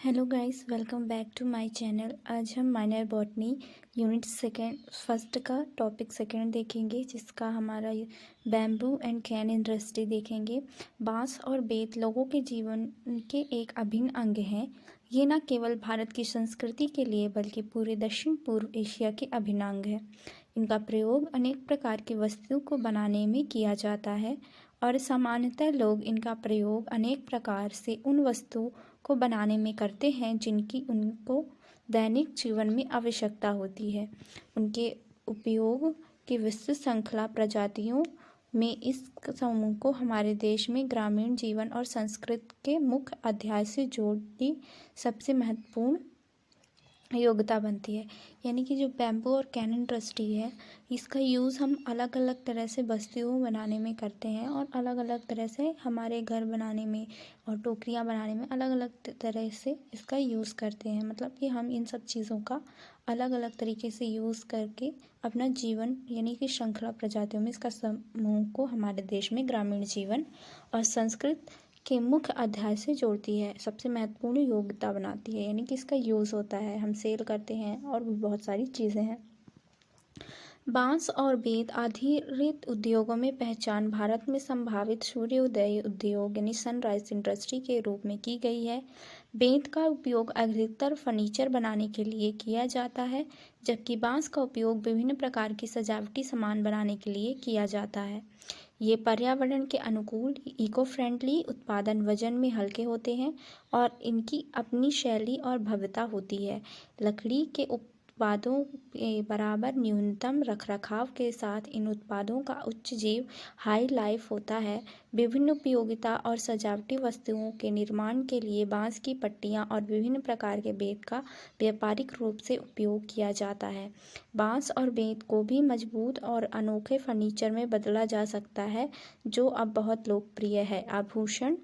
Hello guys, welcome back to my channel. आज हम minor botany unit first का topic second देखेंगे, जिसका हमारा बैम्बू एंड कैन इंडस्ट्री देखेंगे। बांस और बेत लोगों के जीवन के एक अभिन्न अंग हैं। ये न केवल भारत की संस्कृति के लिए बल्कि पूरे दक्षिण पूर्व एशिया के अभिन्न अंग है। इनका प्रयोग अनेक प्रकार की वस्तुओं को बनाने में किया जाता है और सामान्यतः लोग इनका प्रयोग अनेक प्रकार से उन वस्तुओं को बनाने में करते हैं जिनकी उनको दैनिक जीवन में आवश्यकता होती है। उनके उपयोग की विस्तृत श्रृंखला प्रजातियों में इस समूह को हमारे देश में ग्रामीण जीवन और संस्कृति के मुख्य अध्याय से जोड़ती सबसे महत्वपूर्ण योग्यता बनती है। यानी कि जो बैम्बू और कैन इंडस्ट्री है, इसका यूज़ हम अलग अलग तरह से वस्तुओं बनाने में करते हैं और अलग अलग तरह से हमारे घर बनाने में और टोकरियाँ बनाने में अलग अलग तरह से इसका यूज़ करते हैं। मतलब कि हम इन सब चीज़ों का अलग अलग तरीके से यूज़ करके अपना जीवन यानी कि श्रृंखला प्रजातियों में इसका समूह को हमारे देश में ग्रामीण जीवन और संस्कृत के मुख्य अध्याय से जोड़ती है, सबसे महत्वपूर्ण योग्यता बनाती है। यानी कि इसका यूज़ होता है, हम सेल करते हैं और भी बहुत सारी चीज़ें हैं। बांस और बेत आधारित उद्योगों में पहचान भारत में संभावित सूर्योदय उद्योग यानी सनराइज इंडस्ट्री के रूप में की गई है। बेत का उपयोग अधिकतर फर्नीचर बनाने के लिए किया जाता है, जबकि बांस का उपयोग विभिन्न प्रकार की सजावटी सामान बनाने के लिए किया जाता है। ये पर्यावरण के अनुकूल इको फ्रेंडली उत्पादन वजन में हल्के होते हैं और इनकी अपनी शैली और भव्यता होती है। लकड़ी के उत्पादों के बराबर न्यूनतम रखरखाव के साथ इन उत्पादों का उच्च जीव हाई लाइफ होता है। विभिन्न उपयोगिता और सजावटी वस्तुओं के निर्माण के लिए बांस की पट्टियाँ और विभिन्न प्रकार के बेत का व्यापारिक रूप से उपयोग किया जाता है। बांस और बेत को भी मजबूत और अनोखे फर्नीचर में बदला जा सकता है, जो अब बहुत लोकप्रिय है। आभूषण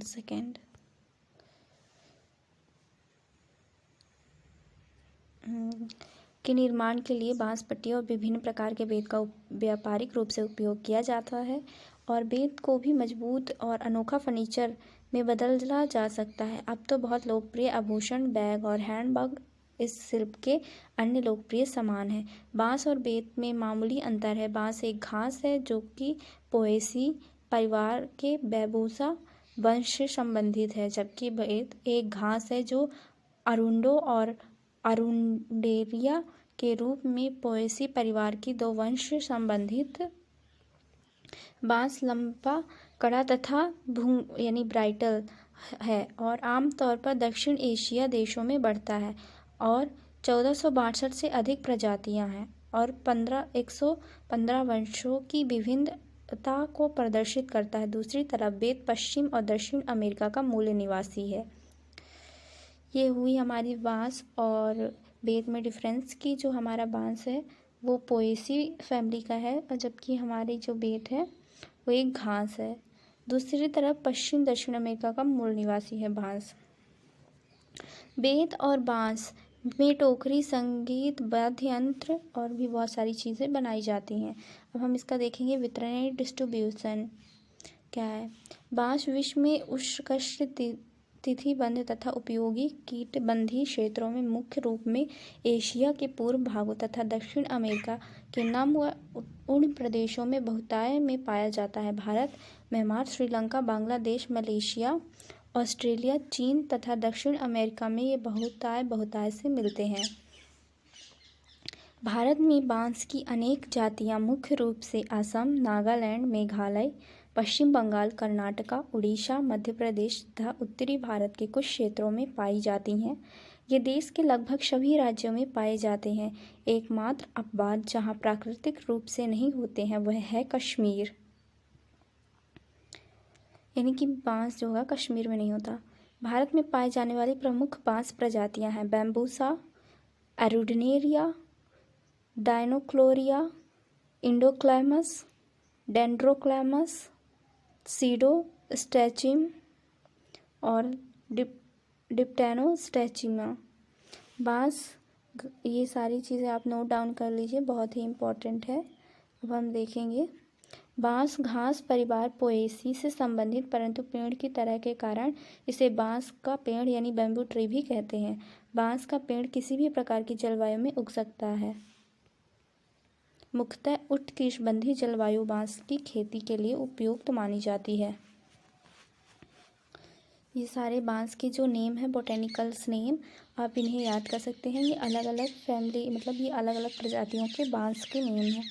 सेकेंड के निर्माण के लिए बांस पट्टियों और विभिन्न प्रकार के बेत का व्यापारिक रूप से उपयोग किया जाता है और बेत को भी मजबूत और अनोखा फर्नीचर में बदला जा सकता है। अब तो बहुत लोकप्रिय आभूषण, बैग और हैंडबैग इस शिल्प के अन्य लोकप्रिय सामान हैं। बांस और बेत में मामूली अंतर है। बांस एक घास है जो कि पोएसी परिवार के बैम्बूसा वंश से संबंधित है, जबकि बेत एक घास है जो अरुंडो और अरुंडेरिया के रूप में पोएसी परिवार की दो वंश से संबंधित। बांस लंबा, कड़ा तथा यानी ब्राइटल है और आमतौर पर दक्षिण एशिया देशों में बढ़ता है और 1462 से अधिक प्रजातियां हैं और 115 वंशों की विभिन्नता को प्रदर्शित करता है। दूसरी तरफ बेत पश्चिम और दक्षिण अमेरिका का मूल निवासी है। ये हुई हमारी बांस और बेत में डिफरेंस की। जो हमारा बांस है वो पोएसी फैमिली का है और जबकि हमारी जो बेत है वो एक घास है। दूसरी तरफ पश्चिम दक्षिण अमेरिका का मूल निवासी है बांस। बेत और बांस में टोकरी, संगीत, वाद्य यंत्र और भी बहुत सारी चीज़ें बनाई जाती हैं। अब हम इसका देखेंगे वितरण डिस्ट्रीब्यूशन क्या है। बांस विश्व में उष्णकटिबंधीय तिथिबंध तथा उपयोगी कीटबंधी क्षेत्रों में मुख्य रूप में एशिया के पूर्व भागों तथा दक्षिण अमेरिका के नम व उष्ण प्रदेशों में बहुतायत में पाया जाता है। Bharat, Myanmar, Sri Lanka, Bangladesh, Malaysia, Australia, चीन तथा दक्षिण अमेरिका में ये बहुतायत से मिलते हैं। भारत में बांस की अनेक जातियां मुख्य रूप से असम, नागालैंड, मेघालय, पश्चिम बंगाल, कर्नाटका, उड़ीसा, मध्य प्रदेश तथा उत्तरी भारत के कुछ क्षेत्रों में पाई जाती हैं। ये देश के लगभग सभी राज्यों में पाए जाते हैं। एकमात्र अपवाद जहां प्राकृतिक रूप से नहीं होते हैं वह है कश्मीर। यानी कि बांस जो है कश्मीर में नहीं होता। भारत में पाए जाने वाली प्रमुख बांस प्रजातियां हैं बैम्बूसा एरुडनेरिया, डायनोक्लोरिया, इंडोक्लैमस, डेंड्रोक्लैमस, सीडो स्टैचिम और डिप्टेनोस्टैचिमा। बांस, ये सारी चीज़ें आप नोट डाउन कर लीजिए, बहुत ही इम्पोर्टेंट है। अब हम देखेंगे बांस घास परिवार पोएसी से संबंधित परंतु पेड़ की तरह के कारण इसे बांस का पेड़ यानी बैम्बू ट्री भी कहते हैं। बांस का पेड़ किसी भी प्रकार की जलवायु में उग सकता है। मुख्यतः उष्णकटिबंधीय जलवायु बांस की खेती के लिए उपयुक्त मानी जाती है। ये सारे बांस के जो नेम है, बोटेनिकल्स नेम, आप इन्हें याद कर सकते हैं। ये अलग अलग फैमिली, मतलब ये अलग अलग प्रजातियों के बांस के नेम हैं।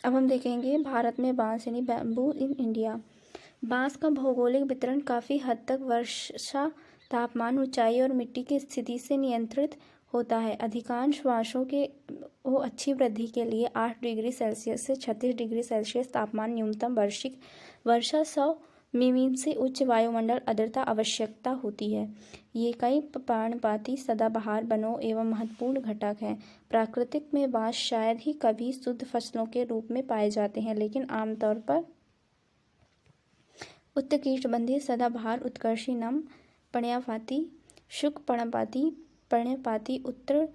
अब हम देखेंगे भारत में बांस यानी बैम्बू इन इंडिया। बांस का भौगोलिक वितरण काफ़ी हद तक वर्षा, तापमान, ऊंचाई और मिट्टी की स्थिति से नियंत्रित होता है। अधिकांश बांसों के अच्छी वृद्धि के लिए 8 डिग्री सेल्सियस से 36 डिग्री सेल्सियस तापमान, न्यूनतम वार्षिक वर्षा 100 मिमी से उच्च वायुमंडल आर्द्रता आवश्यकता होती है। ये कई पर्णपाती सदाबहार वनों एवं महत्वपूर्ण घटक हैं। प्राकृतिक में बांस शायद ही कभी शुद्ध फसलों के रूप में पाए जाते हैं, लेकिन आमतौर पर उष्णकटिबंधीय सदाबहार, उत्कर्षी नम पर्णपाती, शुष्क पर्णपाती, उत्तर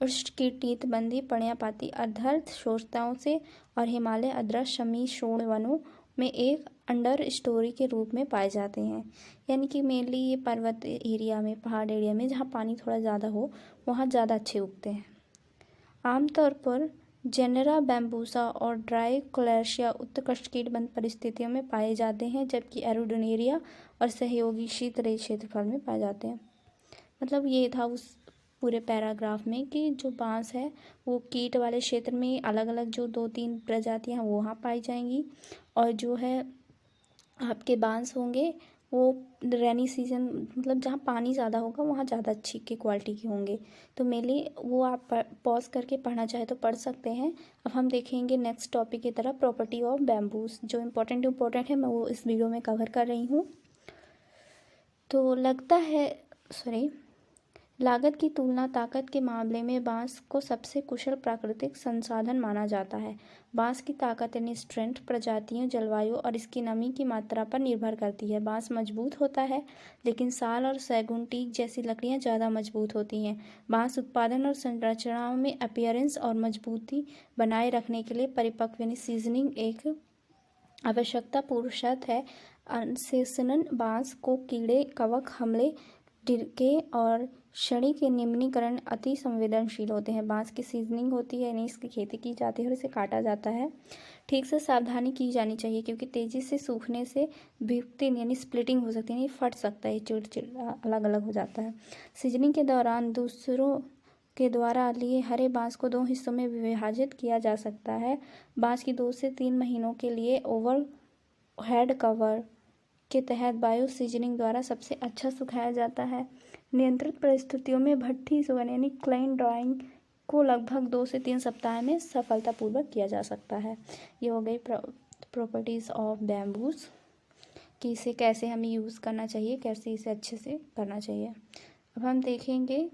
उष्णकटिबंधीय पर्णपाती, अर्ध शोषताओं से और हिमालय आर्द्र समशीतोष्ण वनों में एक अंडर स्टोरी के रूप में पाए जाते हैं। यानी कि मेनली ये पर्वत एरिया में, पहाड़ एरिया में जहाँ पानी थोड़ा ज़्यादा हो, वहाँ ज़्यादा अच्छे उगते हैं। आमतौर पर जेनेरा बैम्बूसा और ड्राइकोलैसिया उष्णकटिबंधीय परिस्थितियों में पाए जाते हैं, जबकि एरोडोनेरिया और सहयोगी शीतलहरी क्षेत्रफल में पाए जाते हैं। मतलब ये था उस पूरे पैराग्राफ में कि जो बांस है वो कीट वाले क्षेत्र में अलग अलग जो 2-3 प्रजातियां हैं वो वहाँ पाई जाएंगी, और जो है आपके बांस होंगे वो रेनी सीजन, मतलब जहाँ पानी ज़्यादा होगा वहाँ ज़्यादा अच्छी की क्वालिटी के होंगे। तो मेनली वो आप पॉज करके पढ़ना चाहे तो पढ़ सकते हैं। अब हम देखेंगे नेक्स्ट टॉपिक की तरफ, प्रॉपर्टी ऑफ बैम्बूस। जो इम्पोर्टेंट है मैं वो इस वीडियो में कवर कर रही हूँ। तो लागत की तुलना ताकत के मामले में बांस को सबसे कुशल प्राकृतिक संसाधन माना जाता है। बांस की ताकत यानी स्ट्रेंथ प्रजातियों, जलवायु और इसकी नमी की मात्रा पर निर्भर करती है। बांस मजबूत होता है, लेकिन साल और सैगुन, टीक जैसी लकड़ियां ज़्यादा मजबूत होती हैं। बांस उत्पादन और संरचनाओं में अपीयरेंस और मजबूती बनाए रखने के लिए परिपक्व यानी सीजनिंग एक आवश्यकता पूर्व शर्त है। अनसेसनल बांस को कीड़े, कवक हमले, टिड्डे और शड़ी के निम्नीकरण अति संवेदनशील होते हैं। बांस की सीजनिंग होती है यानी इसकी खेती की जाती है और इसे काटा जाता है। ठीक से सावधानी की जानी चाहिए, क्योंकि तेज़ी से सूखने से विघटन यानी स्प्लिटिंग हो सकती है, यानी फट सकता है, चिड़ अलग अलग हो जाता है। सीजनिंग के दौरान दूसरों के द्वारा लिए हरे बांस को 2 हिस्सों में विभाजित किया जा सकता है। बांस की 2 से 3 महीनों के लिए ओवर हेड कवर के तहत बायो सीजनिंग द्वारा सबसे अच्छा सुखाया जाता है। नियंत्रित परिस्थितियों में भट्ठी सुगन यानी क्लाइन ड्राइंग को लगभग 2 से 3 सप्ताह में सफलतापूर्वक किया जा सकता है। ये हो गई प्रॉपर्टीज़ ऑफ बैम्बूस कि इसे कैसे हमें यूज़ करना चाहिए, कैसे इसे अच्छे से करना चाहिए। अब हम देखेंगे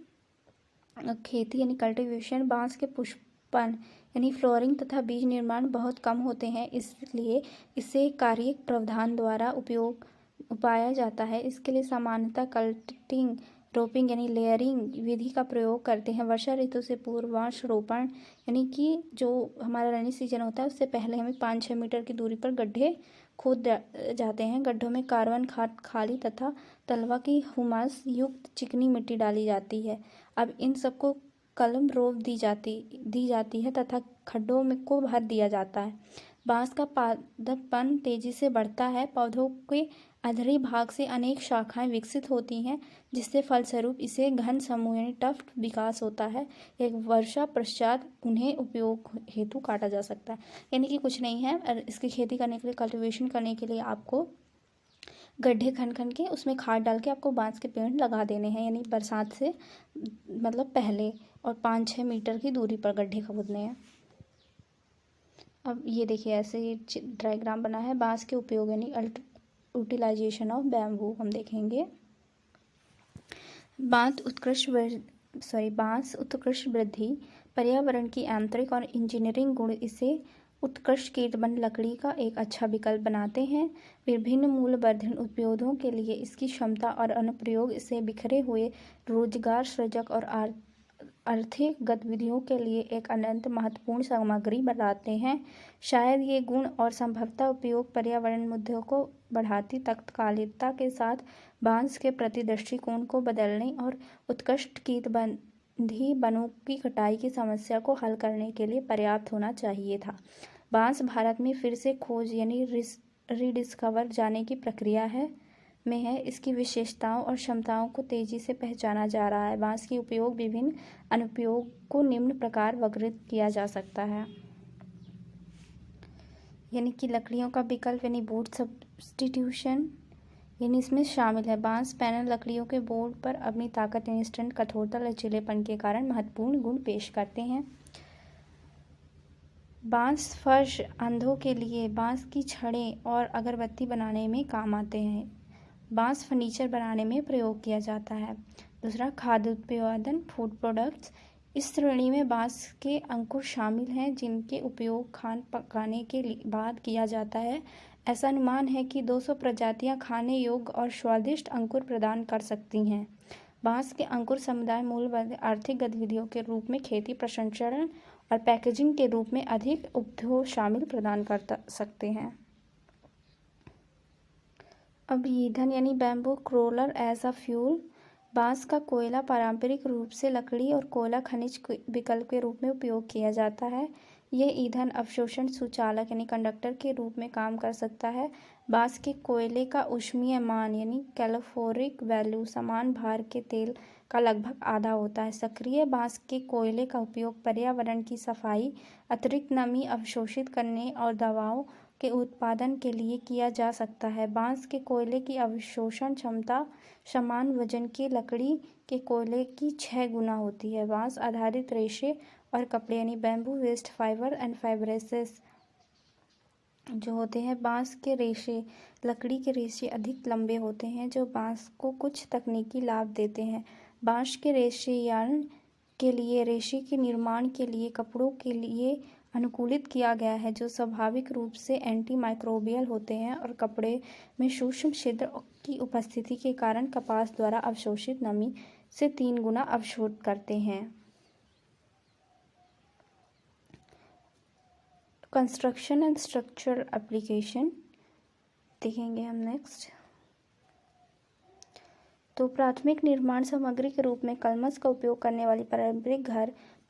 खेती यानी कल्टीवेशन। बांस के पुष्पन यानी फ्लोरिंग तथा बीज निर्माण बहुत कम होते हैं, इसलिए इसे कार्यिक प्रावधान द्वारा उपाया जाता है। इसके लिए सामान्यतः कल्टिंग, रोपिंग यानी लेयरिंग विधि का प्रयोग करते हैं। वर्षा ऋतु से पूर्व बांस रोपण यानी कि जो हमारा रेनी सीजन होता है उससे पहले हमें 5-6 मीटर की दूरी पर गड्ढे खोद जाते हैं। गड्ढों में कार्बन खाद, खाली तथा तलवा की हुमस युक्त चिकनी मिट्टी डाली जाती है। अब इन सबको कलम रोप दी जाती है तथा खड्डों में को भर दिया जाता है। बांस का पादपन तेजी से बढ़ता है। पौधों के अधरी भाग से अनेक शाखाएं विकसित होती हैं, जिससे फलस्वरूप इसे घन समूह यानी टफ्ट विकास होता है। एक वर्षा पश्चात उन्हें उपयोग हेतु काटा जा सकता है। यानी कि कुछ नहीं है, इसकी खेती करने के लिए, कल्टीवेशन करने के लिए आपको गड्ढे खन के उसमें खाद डाल के आपको बांस के पेड़ लगा देने हैं, यानी बरसात से मतलब पहले, और 5-6 मीटर की दूरी पर गड्ढे खोदने हैं। अब ये देखिए ऐसे डायग्राम बना है। बांस के उपयोग यानी यूटिलाइजेशन ऑफ बैम्बू हम देखेंगे। बांस उत्कृष्ट वृद्धि, पर्यावरण की आंतरिक और इंजीनियरिंग गुण इसे उत्कृष्ट कीटबंध लकड़ी का एक अच्छा विकल्प बनाते हैं। विभिन्न मूल्यवर्धन उपयोगों के लिए इसकी क्षमता और अनुप्रयोग इसे बिखरे हुए रोजगार सृजक और आर्थिक गतिविधियों के लिए एक अत्यंत महत्वपूर्ण सामग्री बनाते हैं। शायद ये गुण और संभवतः उपयोग पर्यावरण मुद्दों को बढ़ाती तत्कालिकता के साथ बांस के प्रति दृष्टिकोण को बदलने और उत्कृष्ट कीटबंधी वनों की कटाई की समस्या को हल करने के लिए पर्याप्त होना चाहिए था। बांस भारत में फिर से खोज यानी रीडिस्कवर जाने की प्रक्रिया में है। इसकी विशेषताओं और क्षमताओं को तेजी से पहचाना जा रहा है। बांस की उपयोग विभिन्न अनुप्रयोग को निम्न प्रकार वर्गीकृत किया जा सकता है, यानी कि लकड़ियों का विकल्प यानी वुड सब्स्टिट्यूशन, यानी इसमें शामिल है। बांस पैनल लकड़ियों के बोर्ड पर अपनी ताकत, इंस्टेंट कठोरता, लचीलेपन के कारण महत्वपूर्ण गुण पेश करते हैं। बांस फर्श अंधों के लिए बांस की छड़ें और अगरबत्ती बनाने में काम आते हैं। बांस फर्नीचर बनाने में प्रयोग किया जाता है। दूसरा, खाद्य उत्पादन, फूड प्रोडक्ट्स। इस श्रेणी में बांस के अंकुर शामिल हैं जिनके उपयोग खान पकाने के बाद किया जाता है। ऐसा अनुमान है कि 200 प्रजातियां खाने योग्य और स्वादिष्ट अंकुर प्रदान कर सकती हैं। बांस के अंकुर समुदाय मूल आर्थिक गतिविधियों के रूप में खेती, प्रसंस्करण और पैकेजिंग के रूप में अधिक उद्योग शामिल प्रदान कर सकते हैं। अब ईंधन यानी bamboo crawler as a fuel. बांस का कोयला पारंपरिक रूप से लकड़ी और कोयला खनिज के विकल्प के रूप में उपयोग किया जाता है। यह ईंधन अवशोषण सुचालक यानी कंडक्टर के रूप में काम कर सकता है। बांस के कोयले का ऊष्मीय मान यानी कैलोरीफिक वैल्यू समान भार के तेल का लगभग आधा होता है। सक्रिय बांस के कोयले का उपयोग पर्यावरण की सफाई, अतिरिक्त नमी अवशोषित करने और दवाओं के उत्पादन के लिए किया जा सकता है। बांस के कोयले की अवशोषण क्षमता समान वजन के लकड़ी के कोयले की 6 गुना होती है। बांस आधारित रेशे और कपड़े यानी बैम्बू वेस्ट फाइबर एंड फाइब्रेसेस जो होते हैं। बांस के रेशे, लकड़ी के रेशे अधिक लंबे होते हैं जो बांस को कुछ तकनीकी लाभ देते हैं। बांस के रेशे यार्न के लिए रेशे के निर्माण के लिए कपड़ों के लिए अनुकूलित किया गया है जो स्वाभाविक रूप से एंटी माइक्रोबियल होते हैं और कपड़े में सूक्ष्म छिद्र की उपस्थिति के कारण कपास द्वारा अवशोषित नमी से 3 गुना अवशोषित करते हैं। कंस्ट्रक्शन एंड स्ट्रक्चरल एप्लीकेशन देखेंगे हम नेक्स्ट। तो प्राथमिक निर्माण सामग्री के रूप में कलमस का उपयोग करने वाली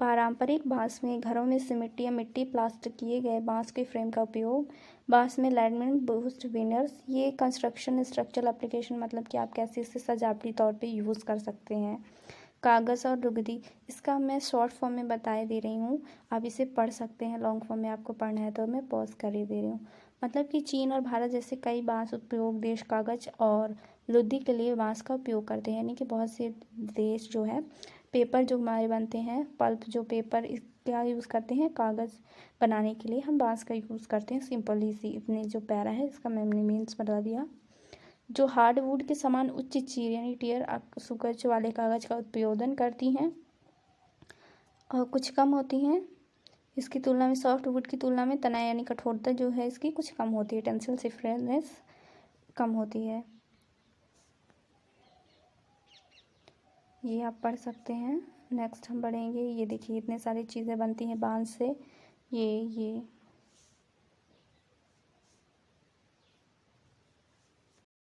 पारंपरिक बांस में घरों में सीमेंट या मिट्टी प्लास्टर किए गए बांस के फ्रेम का उपयोग। बांस में लैमिनेट बूस्ट विनर्स। ये कंस्ट्रक्शन स्ट्रक्चरल एप्लीकेशन मतलब कि आप कैसे इसे सजावटी तौर पे यूज़ कर सकते हैं। कागज़ और लुगदी, इसका मैं शॉर्ट फॉर्म में बताए दे रही हूँ, आप इसे पढ़ सकते हैं। लॉन्ग फॉर्म में आपको पढ़ना है तो मैं पॉज कर ही दे रही हूँ। मतलब कि चीन और भारत जैसे कई बांस उपयोग देश कागज़ और लुगदी के लिए बांस का उपयोग करते हैं। यानी कि बहुत से देश जो है पेपर जो हमारे बनते हैं, पल्प जो पेपर क्या यूज़ करते हैं, कागज़ बनाने के लिए हम बांस का यूज़ करते हैं। सिंपली सी इतने जो पैरा है इसका मैंने मीन्स बता दिया। जो हार्डवुड के समान उच्च चीर यानी टियर सुकच वाले कागज़ का उत्पादन करती हैं और कुछ कम होती हैं इसकी तुलना में। सॉफ्टवुड की तुलना में तनाव यानी कठोरता जो है इसकी कुछ कम होती है। टेंसिल स्टिफनेस कम होती है। ये आप पढ़ सकते हैं। नेक्स्ट हम पढ़ेंगे, ये देखिए इतने सारी चीज़ें बनती हैं बांस से। ये